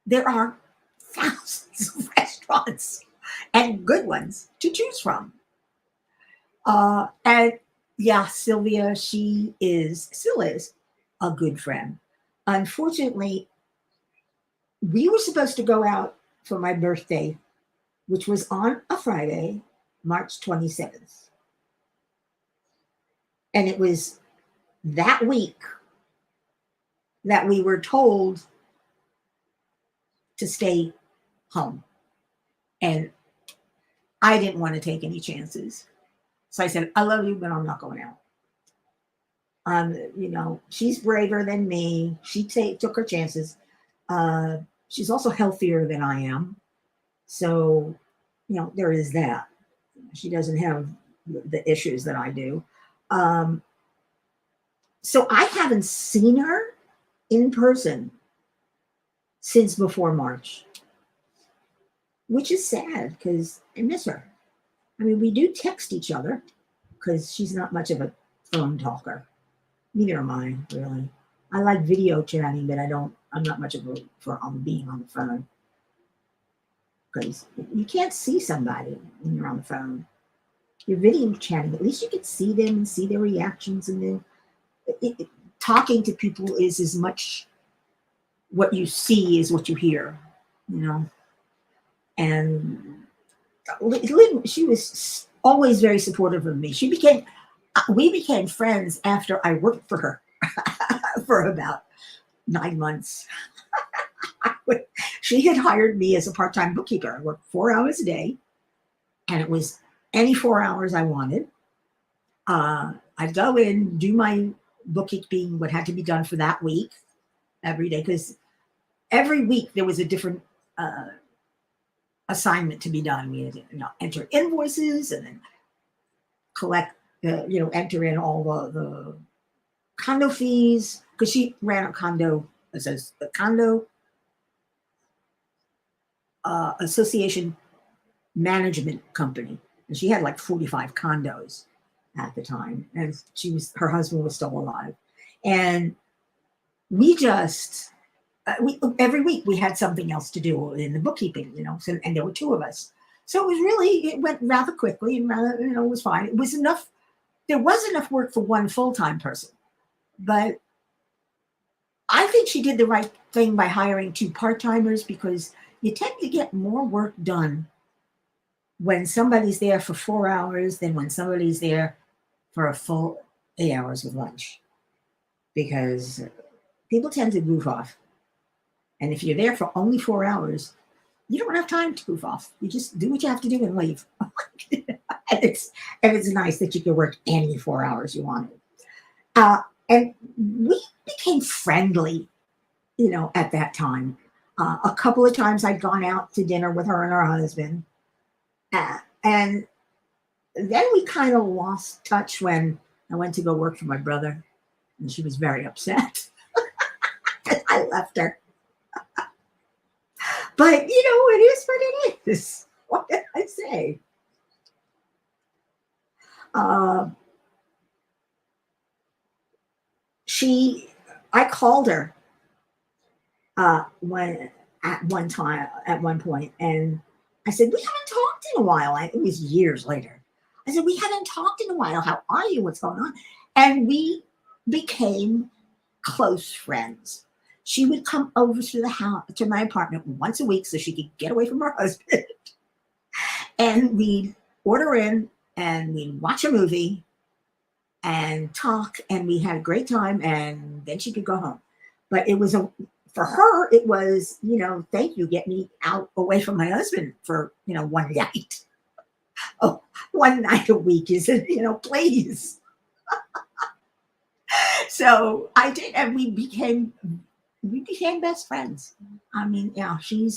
There are thousands of restaurants, and good ones to choose from. And yeah, Sylvia, she still is a good friend. Unfortunately, we were supposed to go out for my birthday, which was on a Friday, March 27th. And it was that week that we were told to stay home. And I didn't want to take any chances. So I said, "I love you, but I'm not going out." She's braver than me. She took her chances. She's also healthier than I am. So, there is that. She doesn't have the issues that I do. So I haven't seen her in person since before March, which is sad because I miss her. I mean, we do text each other because she's not much of a phone talker. Neither am I, really. I like video chatting, but I'm not much of a for being on the phone, because you can't see somebody when you're on the phone. You're video chatting. At least you can see them and see their reactions, and then talking to people is as much what you see as what you hear, And Lynn, she was always very supportive of me. We became friends after I worked for her for about 9 months. She had hired me as a part-time bookkeeper. I worked 4 hours a day, and it was any 4 hours I wanted. I'd go in, do my bookkeeping, what had to be done for that week, every day, because every week there was a different assignment to be done. We had to enter invoices, and then collect, enter in all the condo fees, because she ran a condo association management company, and she had like 45 condos at the time, and her husband was still alive, and we just every week we had something else to do in the bookkeeping, and there were 2 of us, So it went rather quickly and rather, it was fine. It was enough. There was enough work for one full-time person, but I think she did the right thing by hiring two part-timers because you tend to get more work done when somebody's there for 4 hours than when somebody's there for a full 8 hours with lunch, because people tend to goof off. And if you're there for only 4 hours, you don't have time to goof off. You just do what you have to do and leave. and it's nice that you can work any 4 hours you want. And we became friendly, at that time. A couple of times I'd gone out to dinner with her and her husband. And then we kind of lost touch when I went to go work for my brother. And she was very upset. I left her. But, it is what it is. What did I say? I called her at one point, and I said, we haven't talked in a while. It was years later. I said, we haven't talked in a while. How are you? What's going on? And we became close friends. She would come over to the house, to my apartment once a week so she could get away from her husband. And we'd order in and we'd watch a movie and talk, and we had a great time, and then she could go home. But for her, it was, thank you, get me out away from my husband for, one night. Oh, one night a week is, please. So I did, and we became best friends. I mean, yeah, she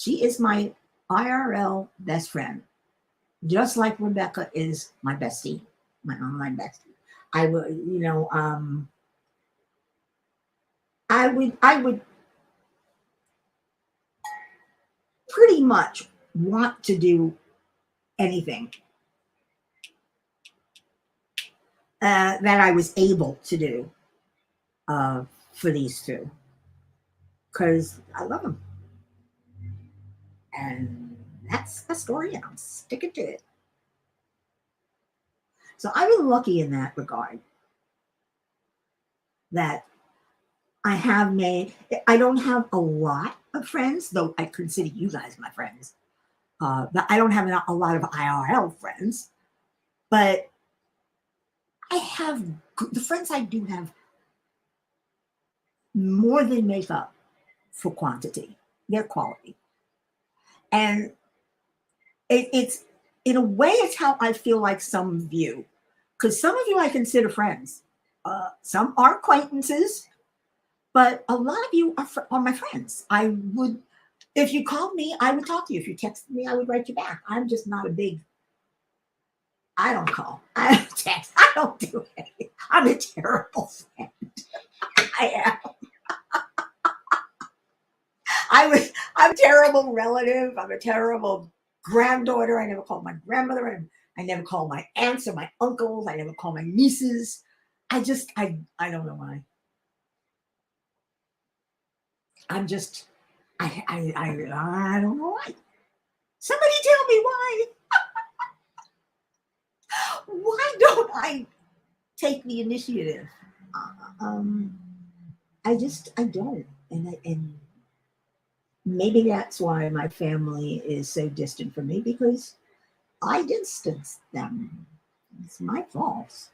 is my IRL best friend, just like Rebecca is my bestie, my online bestie. I would pretty much want to do anything that I was able to do for these two, because I love them. And that's the story, and I'm sticking to it. So I've been lucky in that regard, that I don't have a lot of friends, though I consider you guys my friends. But I don't have a lot of IRL friends. But I have the friends I do have more than make up for quantity, their quality. And it's in a way, it's how I feel like some view, because some of you I consider friends, some are acquaintances, but a lot of you are my friends. If you called me, I would talk to you. If you texted me, I would write you back. I'm just not I don't call, I don't text, I don't do anything. I'm a terrible friend. I am. I'm a terrible relative. I'm a terrible granddaughter. I never called my grandmother. I never called my aunts or my uncles. I never called my nieces. I don't know why. I'm just, I don't know why. Somebody tell me why. Why don't I take the initiative? I don't. And maybe that's why my family is so distant from me, because I distanced them. It's my fault.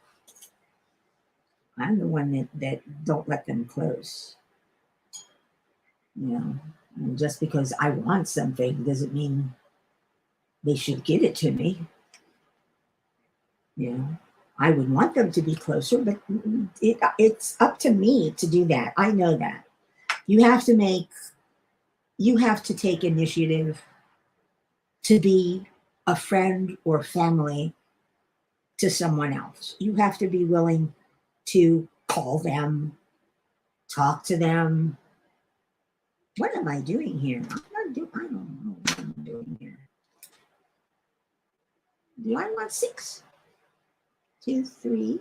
I'm the one that don't let them close. And just because I want something doesn't mean they should give it to me. I would want them to be closer, but it's up to me to do that. I know that. You have to take initiative to be a friend or family to someone else. You have to be willing to call them, talk to them. What am I doing here? I don't know what I'm doing here. Do I want 6? 2, 3,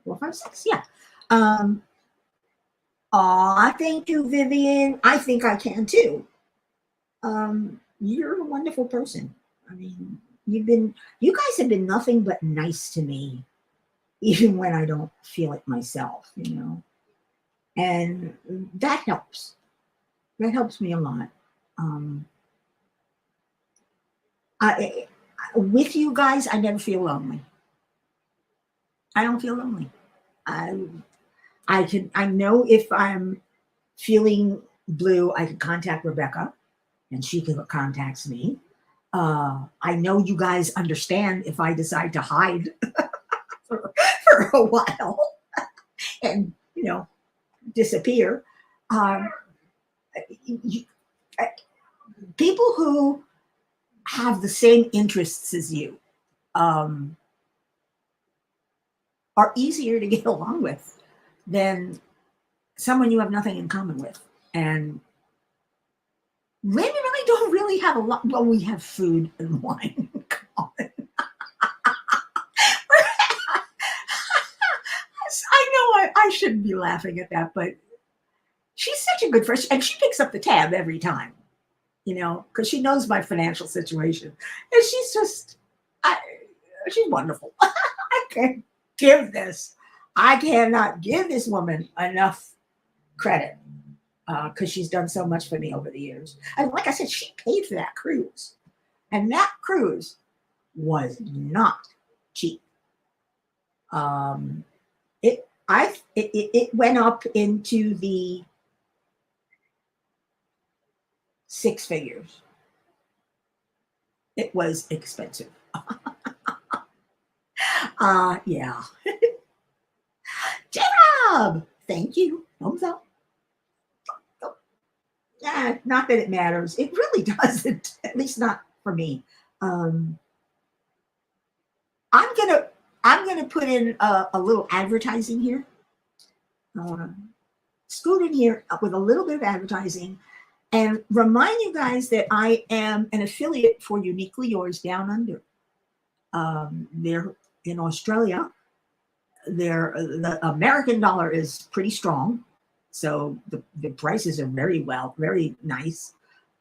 4, 5, 6. Yeah. Thank you, Vivian. I think I can too. You're a wonderful person. I mean, you guys have been nothing but nice to me, even when I don't feel it myself, and that helps. That helps me a lot. Um, I, with you guys, I never feel lonely. I don't feel lonely. I I know if I'm feeling blue, I can contact Rebecca, and she contacts me. I know you guys understand if I decide to hide for a while and disappear. Um, you, People who have the same interests as you um, are easier to get along with than someone you have nothing in common with. And Lynn and I don't really have a lot. Well, we have food and wine in common. I know I shouldn't be laughing at that, but she's such a good friend, and she picks up the tab every time, because she knows my financial situation, and she's wonderful. I can't give this, I cannot give this woman enough credit because she's done so much for me over the years. And like I said, she paid for that cruise, and that cruise was not cheap. Um, it went up into the six figures. It was expensive. Yeah. J-Rob, thank you. Thumbs up. Not that it matters. It really doesn't. At least not for me. Um, I'm gonna I'm gonna put in a little advertising here. Uh, Scoot in here with a little bit of advertising and remind you guys that I am an affiliate for Uniquely Yours Down Under. They're in Australia. The American dollar is pretty strong, so the prices are very nice.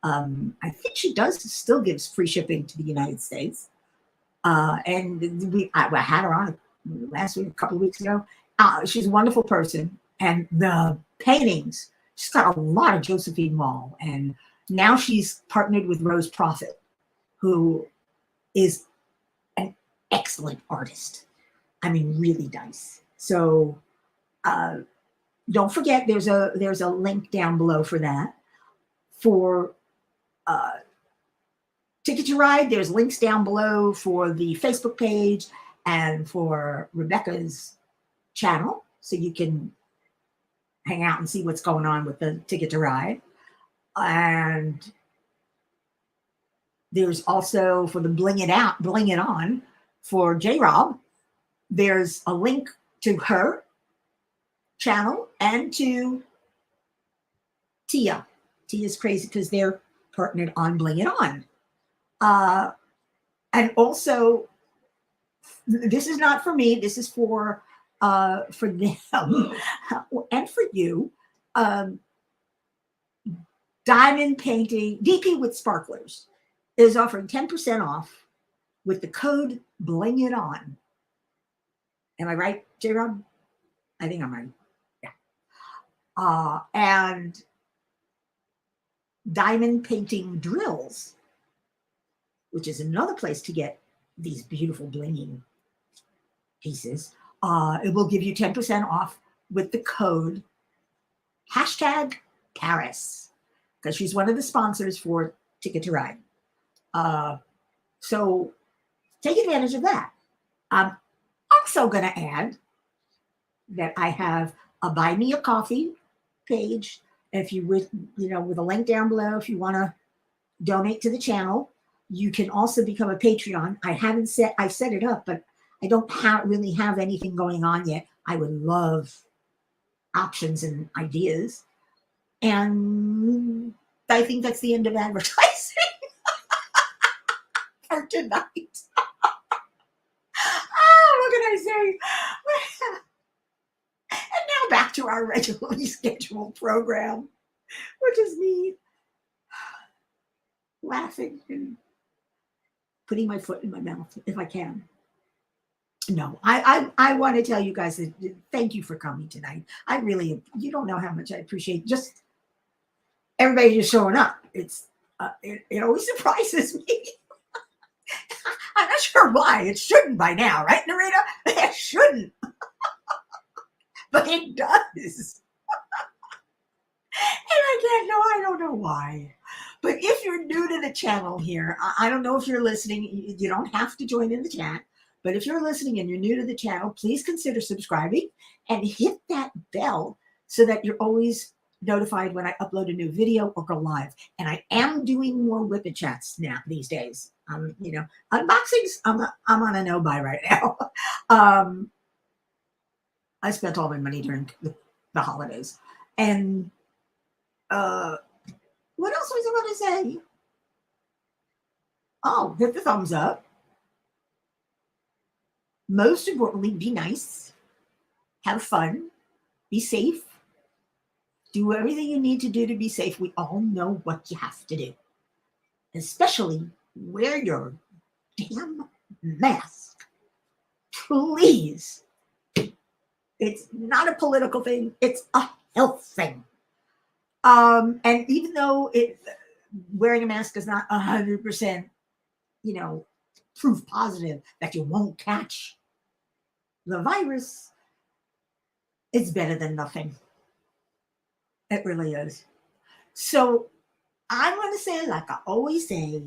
I think she does still gives free shipping to the United States. And I had her on last week, a couple of weeks ago. She's a wonderful person, and the paintings. She's got a lot of Josephine Wall, and now she's partnered with Rose Prophet, who is an excellent artist. I mean, really nice. So uh, don't forget, there's a link down below for that. For uh, Ticket to Ride, there's links down below for the Facebook page and for Rebecca's channel, so you can hang out and see what's going on with the Ticket to Ride. And there's also for the Bling It On for J Rob. There's a link to her channel and to Tia. Tia's crazy because they're partnered on Bling It On. And also, this is not for me. This is for them and for you. Diamond Painting DP with Sparklers is offering 10% off with the code Bling It On. Am I right, J Rob? I think I'm right. Yeah. And Diamond Painting Drills, which is another place to get these beautiful blinging pieces. It will give you 10% off with the code hashtag Paris, because she's one of the sponsors for Ticket to Ride. So take advantage of that. I'm also going to add that I have a Buy Me a Coffee page. If you would, with a link down below, if you want to donate to the channel, you can also become a Patreon. I set it up, but I don't really have anything going on yet. I would love options and ideas. And I think that's the end of advertising for tonight. What can I say? And now back to our regularly scheduled program, which is me laughing and putting my foot in my mouth if I can. No, I want to tell you guys that thank you for coming tonight. I really, you don't know how much I appreciate just everybody just showing up. It always surprises me. I'm not sure why. It shouldn't by now, right, Narita? It shouldn't, but it does. And I don't know why. But if you're new to the channel here, I don't know if you're listening. You don't have to join in the chat. But if you're listening and you're new to the channel, please consider subscribing and hit that bell so that you're always notified when I upload a new video or go live. And I am doing more Whippet chats now these days. Unboxings, I'm on a no buy right now. I spent all my money during the holidays. And what else was I going to say? Oh, hit the thumbs up. Most importantly, be nice, have fun, be safe, do everything you need to do to be safe. We all know what you have to do, especially wear your damn mask. Please. It's not a political thing, it's a health thing. And even though wearing a mask is not 100%, proof positive that you won't catch the virus, it's better than nothing. It really is. So I'm going to say, like I always say,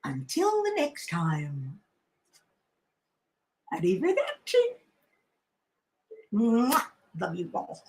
until the next time, arrivederci. Love you all.